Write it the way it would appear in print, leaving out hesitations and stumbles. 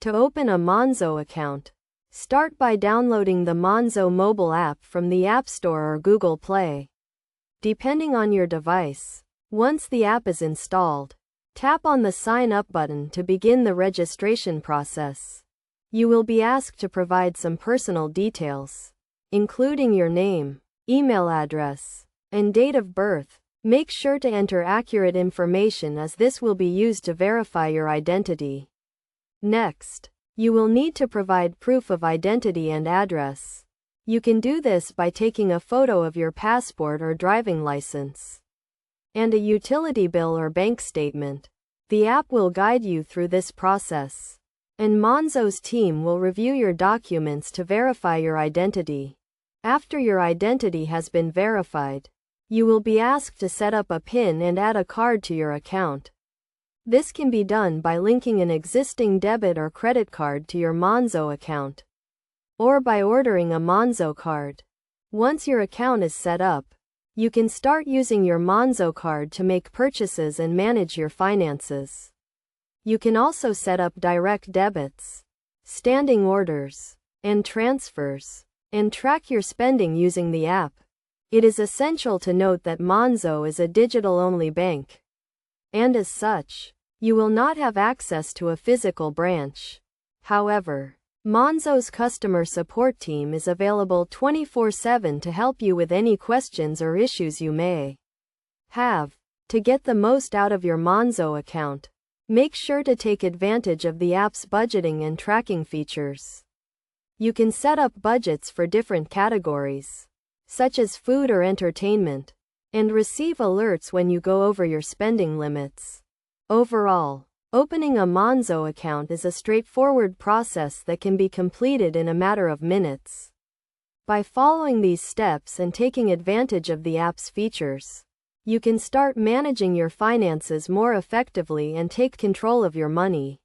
To open a Monzo account, start by downloading the Monzo mobile app from the App Store or Google Play, depending on your device. Once the app is installed, tap on the Sign Up button to begin the registration process. You will be asked to provide some personal details, including your name, email address, and date of birth. Make sure to enter accurate information as this will be used to verify your identity. Next, you will need to provide proof of identity and address. You can do this by taking a photo of your passport or driving license and a utility bill or bank statement. The app will guide you through this process, and Monzo's team will review your documents to verify your identity. After your identity has been verified, you will be asked to set up a PIN and add a card to your account. This can be done by linking an existing debit or credit card to your Monzo account, or by ordering a Monzo card. Once your account is set up, you can start using your Monzo card to make purchases and manage your finances. You can also set up direct debits, standing orders, and transfers, and track your spending using the app. It is essential to note that Monzo is a digital-only bank, and as such, you will not have access to a physical branch. However, Monzo's customer support team is available 24/7 to help you with any questions or issues you may have. To get the most out of your Monzo account, make sure to take advantage of the app's budgeting and tracking features. You can set up budgets for different categories, such as food or entertainment, and receive alerts when you go over your spending limits. Overall, opening a Monzo account is a straightforward process that can be completed in a matter of minutes. By following these steps and taking advantage of the app's features, you can start managing your finances more effectively and take control of your money.